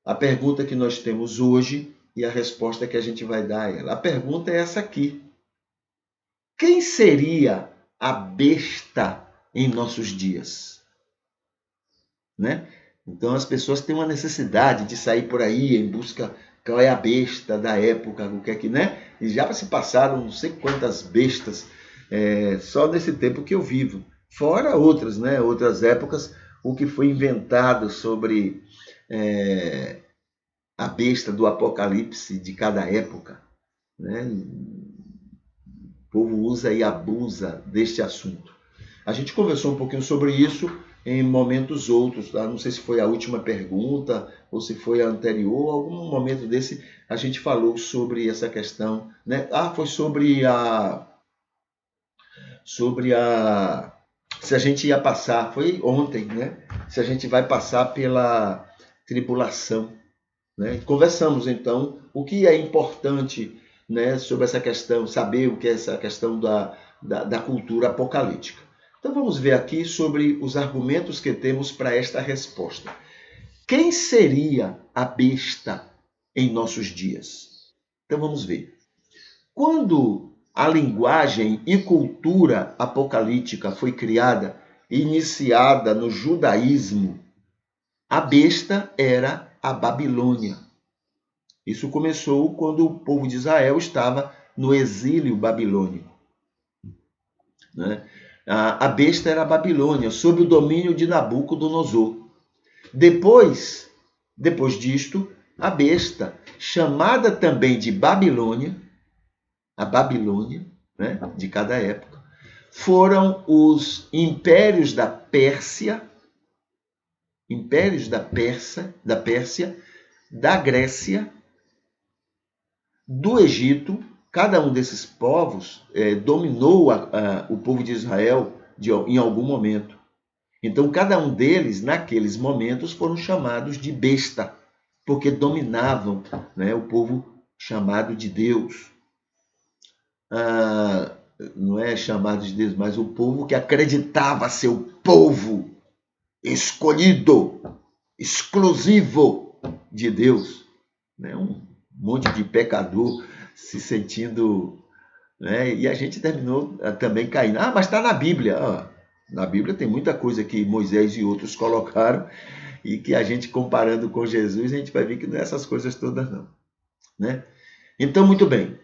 a pergunta que nós temos hoje e a resposta que a gente vai dar a ela. A pergunta é essa aqui: quem seria a besta em nossos dias? Né? Então as pessoas têm uma necessidade de sair por aí em busca qual é a besta da época, o que é que, né? E já se passaram não sei quantas bestas só nesse tempo que eu vivo. Fora outras, né? Outras épocas, o que foi inventado sobre a besta do Apocalipse de cada época, né? O povo usa e abusa deste assunto. A gente conversou um pouquinho sobre isso em momentos outros, tá? Não sei se foi a última pergunta ou se foi a anterior, algum momento desse a gente falou sobre essa questão, né? Foi sobre a se a gente ia passar, foi ontem, né? Se a gente vai passar pela tribulação, né? Conversamos então o que é importante, né, sobre essa questão, saber o que é essa questão da cultura apocalíptica. Então vamos ver aqui sobre os argumentos que temos para esta resposta. Quem seria a besta em nossos dias? Então vamos ver. Quando a linguagem e cultura apocalíptica foi criada e iniciada no judaísmo, a besta era a Babilônia. Isso começou quando o povo de Israel estava no exílio babilônico. Né? A besta era a Babilônia, sob o domínio de Nabucodonosor. Depois disto, a besta, chamada também de Babilônia, a Babilônia, né, de cada época, foram os impérios da Pérsia, da Grécia, do Egito. Cada um desses povos dominou o povo de Israel em algum momento. Então, cada um deles, naqueles momentos, foram chamados de besta, porque dominavam, né, o povo chamado de Deus. Não é chamado de Deus, mas o povo que acreditava ser o povo escolhido, exclusivo de Deus. Né? Um monte de pecador se sentindo, né? E a gente terminou também caindo. Mas está na Bíblia. Na Bíblia tem muita coisa que Moisés e outros colocaram e que a gente, comparando com Jesus, a gente vai ver que não é essas coisas todas, não. Né? Então, muito bem.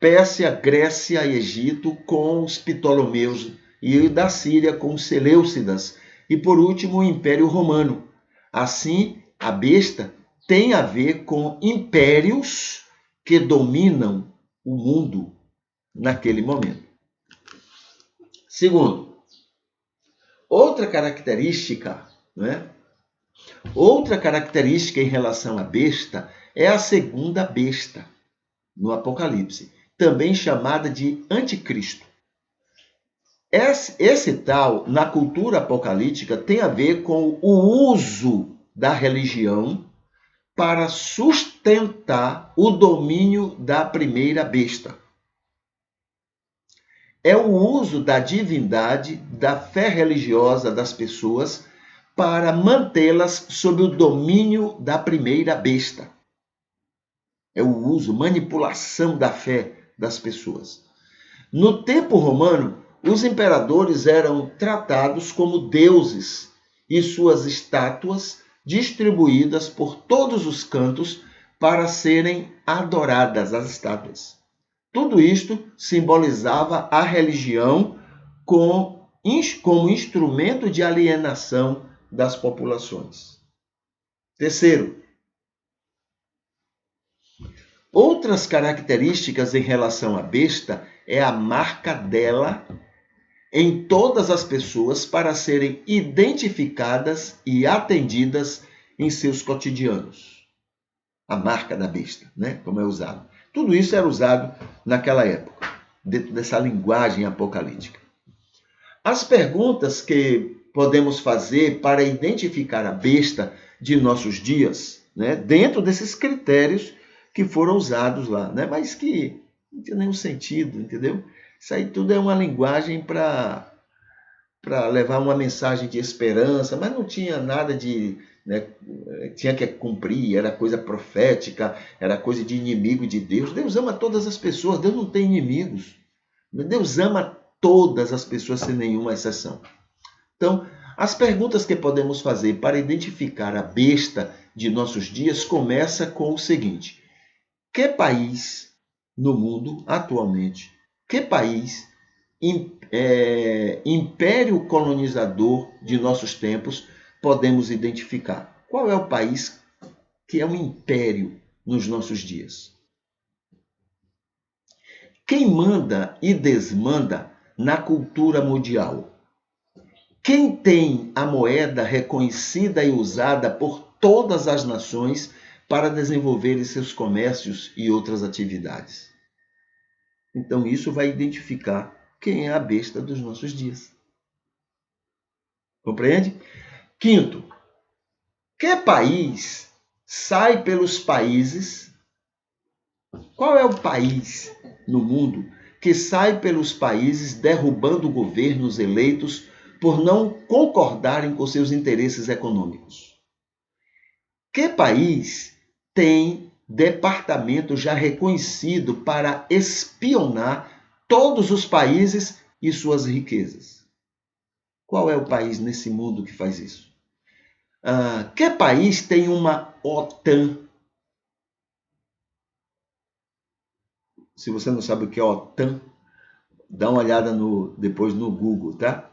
Pérsia, Grécia e Egito com os Ptolomeus e da Síria com os Seleucidas. E, por último, o Império Romano. Assim, a besta tem a ver com impérios que dominam o mundo naquele momento. Segundo, outra característica em relação à besta é a segunda besta no Apocalipse, também chamada de Anticristo. Esse tal, na cultura apocalíptica, tem a ver com o uso da religião para sustentar o domínio da primeira besta. É o uso da divindade, da fé religiosa das pessoas para mantê-las sob o domínio da primeira besta. É o uso, manipulação da fé das pessoas. No tempo romano, os imperadores eram tratados como deuses e suas estátuas distribuídas por todos os cantos para serem adoradas, as estátuas. Tudo isto simbolizava a religião como instrumento de alienação das populações. Terceiro, outras características em relação à besta é a marca dela em todas as pessoas para serem identificadas e atendidas em seus cotidianos. A marca da besta, né? Como é usado. Tudo isso era usado naquela época, dentro dessa linguagem apocalíptica. As perguntas que podemos fazer para identificar a besta de nossos dias, né? Dentro desses critérios que foram usados lá, né? Mas que não tem nenhum sentido, entendeu? Isso aí tudo é uma linguagem para levar uma mensagem de esperança, mas não tinha nada de né, tinha que cumprir, era coisa profética, era coisa de inimigo de Deus. Deus ama todas as pessoas, Deus não tem inimigos. Deus ama todas as pessoas sem nenhuma exceção. Então, as perguntas que podemos fazer para identificar a besta de nossos dias começa com o seguinte: que país no mundo atualmente, que país, império colonizador de nossos tempos, podemos identificar? Qual é o país que é um império nos nossos dias? Quem manda e desmanda na cultura mundial? Quem tem a moeda reconhecida e usada por todas as nações para desenvolverem seus comércios e outras atividades? Então, isso vai identificar quem é a besta dos nossos dias. Compreende? Quinto, que país sai pelos países? Qual é o país no mundo que sai pelos países derrubando governos eleitos por não concordarem com seus interesses econômicos? Que país tem departamento já reconhecido para espionar todos os países e suas riquezas? Qual é o país nesse mundo que faz isso? Que país tem uma OTAN? Se você não sabe o que é OTAN, dá uma olhada depois no Google, tá?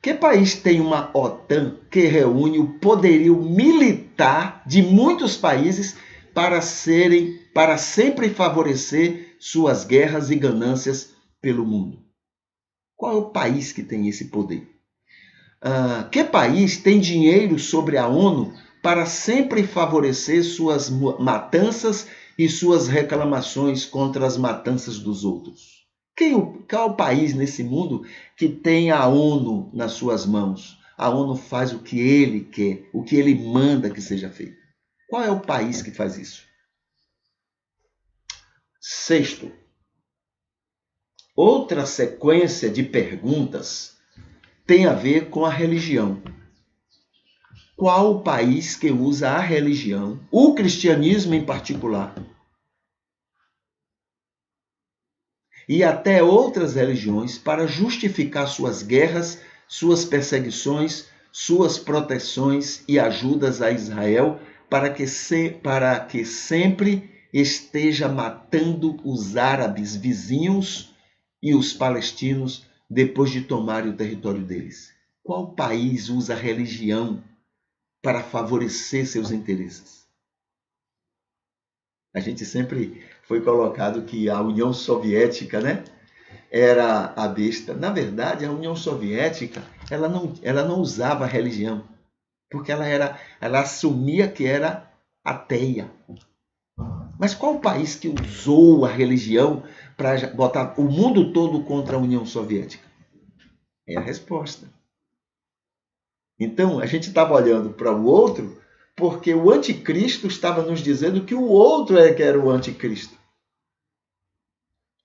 Que país tem uma OTAN que reúne o poderio militar de muitos países para sempre favorecer suas guerras e ganâncias pelo mundo? Qual é o país que tem esse poder? Que país tem dinheiro sobre a ONU para sempre favorecer suas matanças e suas reclamações contra as matanças dos outros? Qual é o país nesse mundo que tem a ONU nas suas mãos? A ONU faz o que ele quer, o que ele manda que seja feito. Qual é o país que faz isso? Sexto, outra sequência de perguntas tem a ver com a religião. Qual o país que usa a religião, o cristianismo em particular, e até outras religiões para justificar suas guerras, suas perseguições, suas proteções e ajudas a Israel para que sempre esteja matando os árabes vizinhos e os palestinos depois de tomarem o território deles? Qual país usa a religião para favorecer seus interesses? A gente sempre foi colocado que a União Soviética, né, era a besta. Na verdade, a União Soviética ela não usava a religião, porque ela assumia que era ateia. Mas qual o país que usou a religião para botar o mundo todo contra a União Soviética? É a resposta. Então, a gente estava olhando para o outro porque o anticristo estava nos dizendo que o outro é que era o anticristo.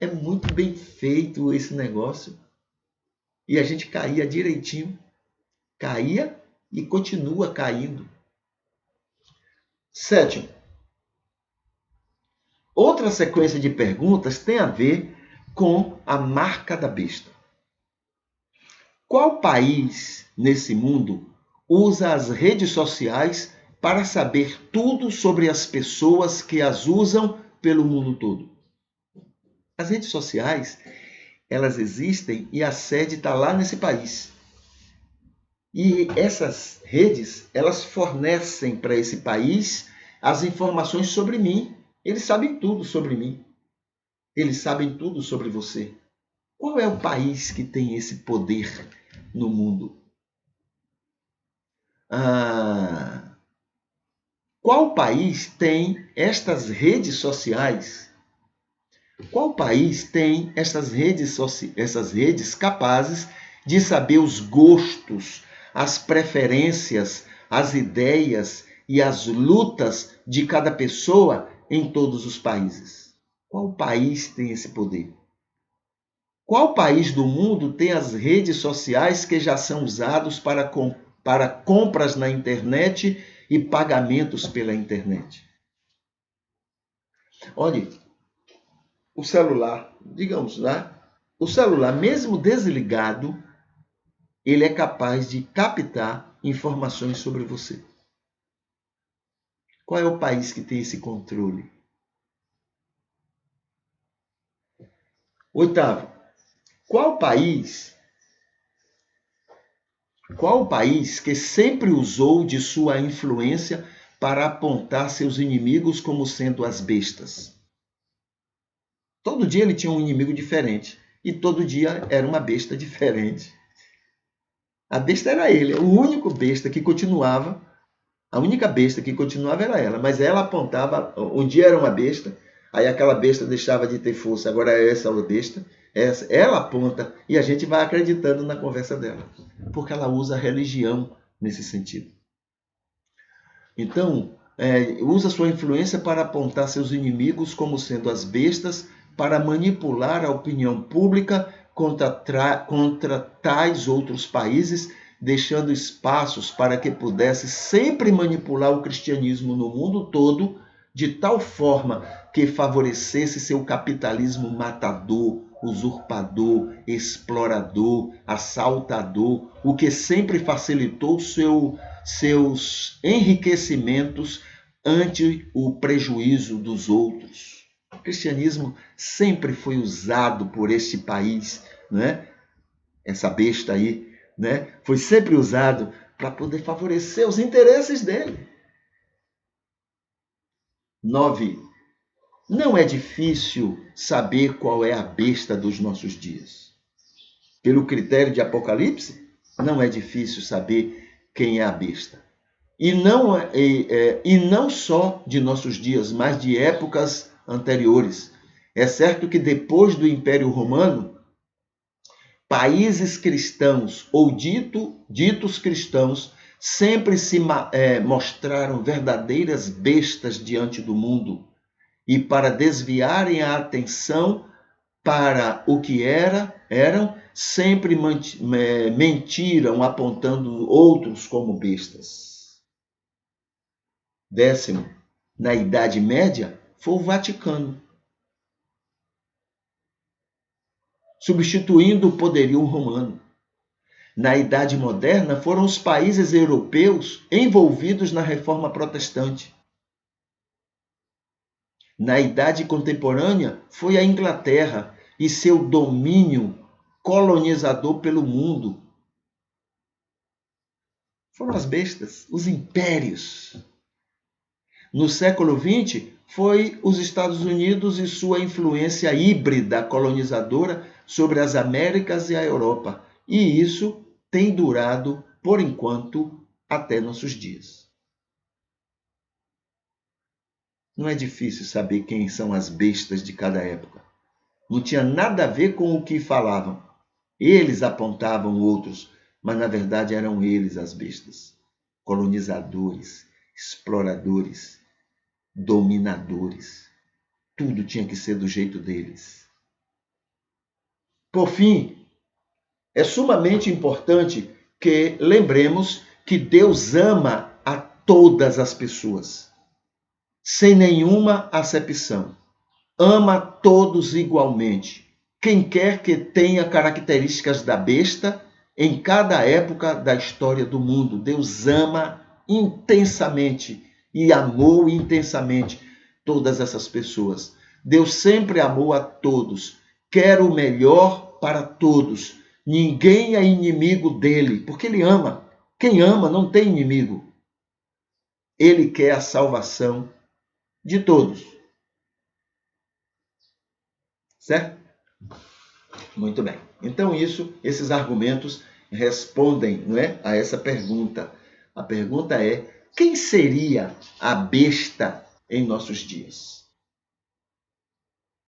É muito bem feito esse negócio. E a gente caía direitinho. Caía e continua caindo. Sétimo. Outra sequência de perguntas tem a ver com a marca da besta. Qual país nesse mundo usa as redes sociais para saber tudo sobre as pessoas que as usam pelo mundo todo? As redes sociais, elas existem e a sede está lá nesse país. E essas redes, elas fornecem para esse país as informações sobre mim. Eles sabem tudo sobre mim. Eles sabem tudo sobre você. Qual é o país que tem esse poder no mundo? Qual país tem estas redes sociais? Qual país tem essas redes capazes de saber os gostos, as preferências, as ideias e as lutas de cada pessoa em todos os países? Qual país tem esse poder? Qual país do mundo tem as redes sociais que já são usados para compras na internet e pagamentos pela internet. Olhe, o celular, digamos lá, o celular, mesmo desligado, ele é capaz de captar informações sobre você. Qual é o país que tem esse controle? Oitavo, qual o país que sempre usou de sua influência para apontar seus inimigos como sendo as bestas? Todo dia ele tinha um inimigo diferente e todo dia era uma besta diferente. A besta era ele, o único besta que continuava. A única besta que continuava era ela, mas ela apontava, um dia era uma besta, aí aquela besta deixava de ter força, agora é essa a besta, ela aponta e a gente vai acreditando na conversa dela, porque ela usa a religião nesse sentido. Então, usa sua influência para apontar seus inimigos como sendo as bestas, para manipular a opinião pública contra tais outros países, deixando espaços para que pudesse sempre manipular o cristianismo no mundo todo, de tal forma que favorecesse seu capitalismo matador, usurpador, explorador, assaltador, o que sempre facilitou seus enriquecimentos ante o prejuízo dos outros. O cristianismo sempre foi usado por este país, né? Essa besta aí, né? Foi sempre usado para poder favorecer os interesses dele. 9. Não é difícil saber qual é a besta dos nossos dias. Pelo critério de Apocalipse, não é difícil saber quem é a besta. E não só de nossos dias, mas de épocas anteriores. É certo que depois do Império Romano, países cristãos ou ditos cristãos sempre se mostraram verdadeiras bestas diante do mundo. E para desviarem a atenção para o que eram, sempre mentiram, apontando outros como bestas. 10º, na Idade Média, foi o Vaticano, substituindo o poderio romano. Na Idade Moderna, foram os países europeus envolvidos na Reforma Protestante. Na Idade Contemporânea, foi a Inglaterra e seu domínio colonizador pelo mundo. Foram as bestas, os impérios. No século XX, foi os Estados Unidos e sua influência híbrida colonizadora sobre as Américas e a Europa. E isso tem durado, por enquanto, até nossos dias. Não é difícil saber quem são as bestas de cada época. Não tinha nada a ver com o que falavam. Eles apontavam outros, mas na verdade eram eles as bestas. Colonizadores, exploradores, dominadores. Tudo tinha que ser do jeito deles. Por fim, é sumamente importante que lembremos que Deus ama a todas as pessoas, sem nenhuma acepção. Ama todos igualmente. Quem quer que tenha características da besta, em cada época da história do mundo, Deus ama intensamente e amou intensamente todas essas pessoas. Deus sempre amou a todos, quer o melhor para todos. Ninguém é inimigo dele, porque ele ama. Quem ama não tem inimigo. Ele quer a salvação de todos. Certo? Muito bem. Então, esses argumentos respondem, não é, a essa pergunta. A pergunta é: quem seria a besta em nossos dias?